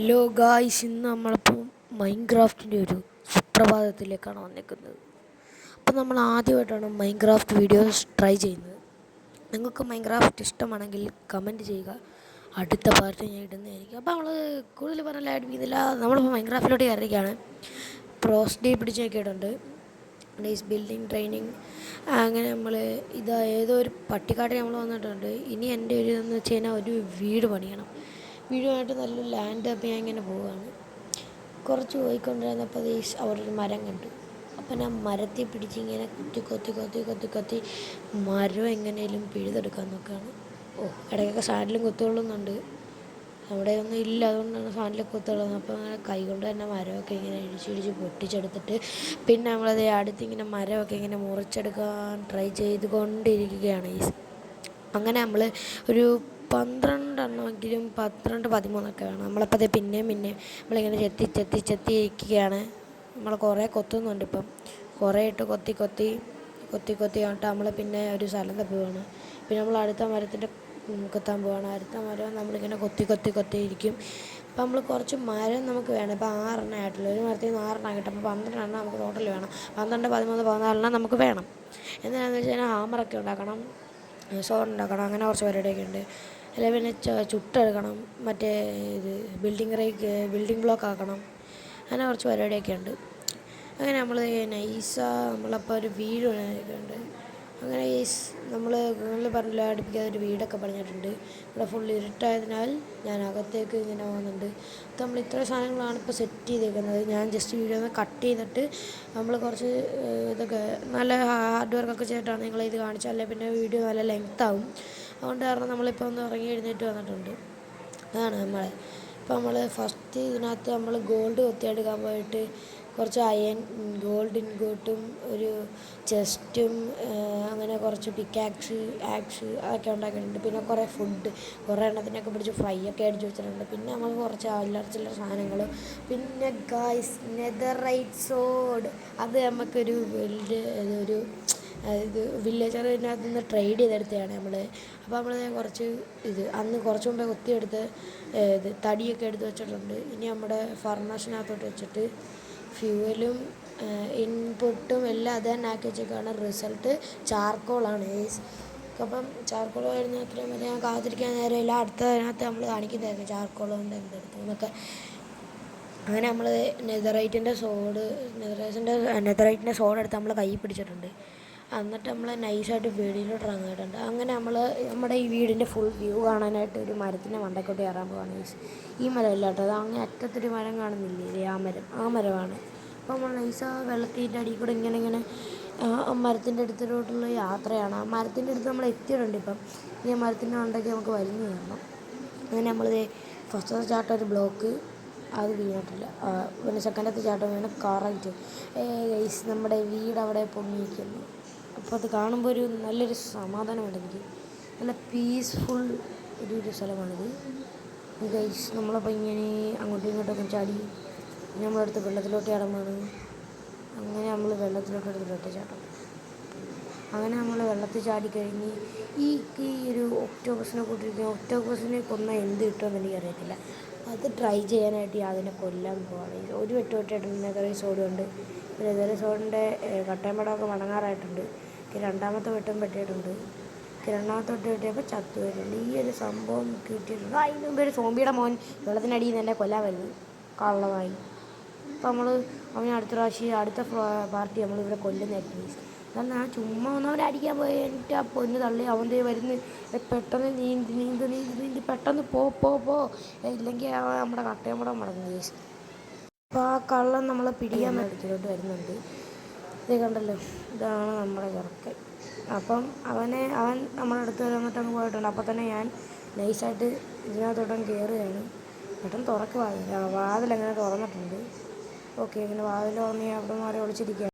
Hello guys, ഇന്ന് നമ്മളിപ്പോൾ മൈൻക്രാഫ്റ്റിൻ്റെ ഒരു സുപ്രഭാതത്തിലേക്കാണ് വന്നിരിക്കുന്നത്. അപ്പോൾ നമ്മൾ ആദ്യമായിട്ടാണ് മൈൻക്രാഫ്റ്റ് വീഡിയോസ് ട്രൈ ചെയ്യുന്നത്. നിങ്ങൾക്ക് മൈൻക്രാഫ്റ്റ് ഇഷ്ടമാണെങ്കിൽ കമൻറ്റ് ചെയ്യുക, അടുത്ത പാർട്ട് ഞാൻ ഇടുന്നതായിരിക്കും. അപ്പോൾ നമ്മൾ കൂടുതൽ പറഞ്ഞാൽ ആഡ് ചെയ്യുന്നില്ല, നമ്മളിപ്പോൾ മൈൻക്രാഫ്റ്റിലോട്ട് കയറിയിരിക്കുകയാണ്. പ്രോസ് ഡേ പിടിച്ചൊക്കെ ഇടുന്നുണ്ട്, ഡേയ്സ് ബിൽഡിങ് ട്രെയിനിങ്. അങ്ങനെ നമ്മൾ ഏതോ ഒരു പട്ടിക്കാട്ടിൽ നമ്മൾ വന്നിട്ടുണ്ട്. ഇനി എൻ്റെ ഒരു ഇതെന്ന് വെച്ച് കഴിഞ്ഞാൽ ഒരു വീട് പണിയണം. വീടുമായിട്ട് നല്ലൊരു ലാൻഡ്. അപ്പോൾ ഞാൻ ഇങ്ങനെ പോവുകയാണ്. കുറച്ച് പോയിക്കൊണ്ടിരുന്നപ്പോൾ അവിടെ ഒരു മരം കണ്ടു. അപ്പം ഞാൻ മരത്തിൽ പിടിച്ച് ഇങ്ങനെ കുത്തി മരം എങ്ങനെയും പിഴുതെടുക്കാൻ നോക്കുകയാണ്. ഇടയ്ക്കൊക്കെ സാൻഡിലും കുത്തുകൊള്ളുന്നുണ്ട്. അവിടെ ഒന്നും ഇല്ല, അതുകൊണ്ടാണ് സാൻഡിൽ കുത്തുകൊള്ളുന്നത്. അപ്പോൾ അങ്ങനെ കൈകൊണ്ട് തന്നെ മരമൊക്കെ ഇങ്ങനെ ഇടിച്ചിടിച്ച് പൊട്ടിച്ചെടുത്തിട്ട് പിന്നെ നമ്മളത് അടുത്തിങ്ങനെ മരമൊക്കെ ഇങ്ങനെ മുറിച്ചെടുക്കാൻ ട്രൈ ചെയ്തുകൊണ്ടിരിക്കുകയാണ്. അങ്ങനെ നമ്മൾ ഒരു 12 13 വേണം. നമ്മളപ്പോൾ അത് പിന്നെയും നമ്മളിങ്ങനെ ചെത്തി ഇരിക്കുകയാണ്. നമ്മൾ കുറേ കൊത്തുന്നുണ്ട്. ഇപ്പം കുറേ ഇട്ട് കൊത്തി കണ്ടിട്ട് നമ്മൾ പിന്നെ ഒരു സ്ഥലം തപ്പുകയാണ്. പിന്നെ നമ്മൾ അടുത്ത മരത്തിൻ്റെ കൊത്താൻ പോവുകയാണ്. അടുത്ത മരം നമ്മളിങ്ങനെ കൊത്തിയിരിക്കും. അപ്പോൾ നമ്മൾ കുറച്ച് മരം നമുക്ക് വേണം. ഇപ്പോൾ 6 ആയിട്ടുള്ളൂ. ഒരു മരത്തിൽ നിന്ന് 6 കിട്ടും. അപ്പോൾ 12 നമുക്ക് ടോട്ടൽ വേണം. 12, 13, 14 നമുക്ക് വേണം. എന്താണെന്ന് വെച്ച് കഴിഞ്ഞാൽ ഹാമറൊക്കെ ഉണ്ടാക്കണം, സോഡ് ഉണ്ടാക്കണം, അങ്ങനെ കുറച്ച് പരിപാടിയൊക്കെ ഉണ്ട്. അല്ലെങ്കിൽ പിന്നെ ചുട്ടെടുക്കണം, മറ്റേ ബിൽഡിംഗ് ബ്ലോക്ക് ആക്കണം, അങ്ങനെ കുറച്ച് പരിപാടിയൊക്കെ ഉണ്ട്. അങ്ങനെ നമ്മളപ്പോൾ ഒരു വീട് പണിയൊക്കെയുണ്ട്. അങ്ങനെ നമ്മൾ പറഞ്ഞില്ല, അടുപ്പിക്കാതെ ഒരു വീടൊക്കെ പണിഞ്ഞിട്ടുണ്ട്. ഇവിടെ ഫുൾ ഇരുട്ടായതിനാൽ ഞാൻ അകത്തേക്ക് ഇങ്ങനെ പോകുന്നുണ്ട്. അപ്പോൾ നമ്മൾ ഇത്ര സാധനങ്ങളാണ് ഇപ്പോൾ സെറ്റ് ചെയ്തേക്കുന്നത്. ഞാൻ ജസ്റ്റ് വീഡിയോ ഒന്ന് കട്ട് ചെയ്തിട്ട് നമ്മൾ കുറച്ച് ഇതൊക്കെ നല്ല ഹാർഡ് വർക്കൊക്കെ ചെയ്തിട്ടാണ് നിങ്ങളിത് കാണിച്ചത്. അല്ലെങ്കിൽ പിന്നെ വീഡിയോ നല്ല ലെങ്ത് ആവും. അതുകൊണ്ട് കാരണം നമ്മളിപ്പോൾ ഒന്ന് ഇറങ്ങി എഴുന്നേറ്റ് വന്നിട്ടുണ്ട്. അതാണ് ഇപ്പോൾ നമ്മൾ ഫസ്റ്റ് ഇതിനകത്ത് നമ്മൾ ഗോൾഡ് കൊത്തിയെടുക്കാൻ പോയിട്ട് കുറച്ച് ഗോൾഡ് ഇൻഗോട്ടും ഒരു ചെസ്റ്റും അങ്ങനെ കുറച്ച് പിക്കാക്സ് അതൊക്കെ ഉണ്ടാക്കിയിട്ടുണ്ട്. പിന്നെ കുറേ ഫുഡ്, കുറേ എണ്ണത്തിനൊക്കെ പിടിച്ച് ഫ്രൈ ഒക്കെ അടിച്ച് വെച്ചിട്ടുണ്ട്. പിന്നെ നമ്മൾ കുറച്ച് ചില്ലറ സാധനങ്ങൾ. പിന്നെ ഗായ്സ്, നെതറൈറ്റ് സോഡ്, അത് നമുക്കൊരു ഒരു വില്ലേജറിനകത്ത് നിന്ന് ട്രേഡ് ചെയ്തെടുത്തതാണ് നമ്മൾ. അപ്പോൾ നമ്മൾ കുറച്ച് അന്ന് കുറച്ച് മുമ്പേ കൊത്തിയെടുത്ത് തടിയൊക്കെ എടുത്ത് വെച്ചിട്ടുണ്ട്. ഇനി നമ്മുടെ ഫർണസിനകത്തോട്ട് വെച്ചിട്ട് ഫ്യൂവലും ഇൻപുട്ടും എല്ലാം അത് തന്നെ ആക്കി വെച്ചേക്കാണ്. റിസൾട്ട് ചാർക്കോളാണ്. അപ്പം ചാർക്കോൾ വരുന്ന അത്രയും വരെ ഞാൻ കാത്തിരിക്കാൻ നേരമില്ല. അടുത്തതിനകത്ത് നമ്മൾ കാണിക്കുന്നതായിരുന്നു ചാർക്കോൾ കൊണ്ട് എന്തെടുത്തു എന്നൊക്കെ. അങ്ങനെ നമ്മൾ നെതറൈറ്റിൻ്റെ സോഡ് എടുത്ത് നമ്മൾ കൈ പിടിച്ചിട്ടുണ്ട്. എന്നിട്ട് നമ്മൾ നൈസായിട്ട് വെളിയിലോട്ട് ഇറങ്ങിയിട്ടുണ്ട്. അങ്ങനെ നമ്മൾ നമ്മുടെ ഈ വീടിൻ്റെ ഫുൾ വ്യൂ കാണാനായിട്ട് ഒരു മരത്തിൻ്റെ മണ്ടയ്ക്കോട്ട് കയറാൻ പോവാണ്. ഈ മരമല്ല കേട്ടോ, അത് അങ്ങനെ അറ്റത്തൊരു മരം കാണുന്നില്ലേ, ആ മരമാണ്. അപ്പോൾ നമ്മൾ വെള്ളത്തിൻ്റെ അടിയിൽ കൂടെ ഇങ്ങനെ മരത്തിൻ്റെ അടുത്തിലോട്ടുള്ള യാത്രയാണ്. ആ മരത്തിൻ്റെ അടുത്ത് നമ്മൾ എത്തിയിട്ടുണ്ട്. ഇപ്പം ഈ മരത്തിൻ്റെ മണ്ടയ്ക്ക് നമുക്ക് വലിഞ്ഞു കയറണം. അങ്ങനെ നമ്മൾ ഫസ്റ്റത്തെ ചാട്ടം ഒരു ബ്ലോക്ക്, അത് വീണിട്ടില്ല. പിന്നെ സെക്കൻഡത്തെ ചാട്ടം വീണ് കറക്റ്റ് നമ്മുടെ വീട് അവിടെ പൊങ്ങിയിരിക്കുന്നു. അപ്പോൾ അത് കാണുമ്പോൾ നല്ലൊരു സമാധാനമുണ്ട് എനിക്ക്. നല്ല പീസ്ഫുൾ ഒരു സ്ഥലമാണിത് ഗൈസ്. നമ്മളപ്പോൾ ഇങ്ങനെ അങ്ങോട്ടും ഇങ്ങോട്ടൊക്കെ ചാടി നമ്മളെടുത്ത് വെള്ളത്തിലോട്ട് ചാടുമ്പോൾ അങ്ങനെ നമ്മൾ വെള്ളത്തിലോട്ട് എടുത്ത് ഒറ്റച്ചാട്ടം. അങ്ങനെ നമ്മൾ വെള്ളത്തിൽ ചാടിക്കഴിഞ്ഞ് ഈ ഒരു ഒക്ടോബസിനെ കൂട്ടിരിക്കുന്ന ഒക്ടോബസിനെ കൊന്നാൽ എന്ത് കിട്ടുമെന്ന് എനിക്കറിയത്തില്ല. അത് ട്രൈ ചെയ്യാനായിട്ട് അതിനെ കൊല്ലാൻ പോവാണ്. ഒരു വെട്ടായിട്ടുണ്ട്. നെതറി സോഡുണ്ട്. നെതറി സോഡിൻ്റെ കട്ടയമ്പടമൊക്കെ മടങ്ങാറായിട്ടുണ്ട്. രണ്ടാമത്തെ വെട്ടം വെട്ടിയിട്ടുണ്ട്. രണ്ടാമത്തെ വെട്ടം വെട്ടിയപ്പോൾ ചത്തു വരുന്നുണ്ട്. ഈ ഒരു സംഭവം കിട്ടിയിട്ടുണ്ട്. അതിന് മുമ്പ് ഒരു സോംബിയുടെ മോൻ വെള്ളത്തിനടിയിൽ നിന്ന് തന്നെ കൊല്ലാൻ വരുന്നു, കള്ളമായി. അപ്പോൾ അവന് അടുത്ത പാർട്ടി നമ്മളിവിടെ കൊല്ലുന്നതായിരിക്കും. കാരണം ആ ചുമ്മാ ഒന്നവരെ അടിക്കാൻ പോയി എന്നിട്ട് ആ പൊന്ന് തള്ളി അവൻ്റെ വരുന്ന് പെട്ടെന്ന് നീന്തി പെട്ടെന്ന് പോ ഇല്ലെങ്കിൽ നമ്മുടെ കട്ടയമ്പടം മടങ്ങും. അപ്പോൾ ആ കള്ളൻ നമ്മളെ പിടിക്കാൻ അടുത്തിലോട്ട് വരുന്നുണ്ട്. ഇത് കണ്ടല്ലോ, ഇതാണ് നമ്മുടെ ചെറുക്കൻ. അപ്പം അവൻ നമ്മുടെ അടുത്ത് വന്നിട്ടങ്ങ് പോയിട്ടുണ്ട്. അപ്പോൾ തന്നെ ഞാൻ നൈസായിട്ട് ഇതിനകത്തോട്ടം കയറുകയാണ്. പെട്ടെന്ന് തുറക്കുക വാതിലങ്ങനെ തുറന്നിട്ടുണ്ട്. ഓക്കെ, ഇങ്ങനെ വാതിൽ തുറന്ന് അവിടെ മാറി ഒളിച്ചിരിക്കുക.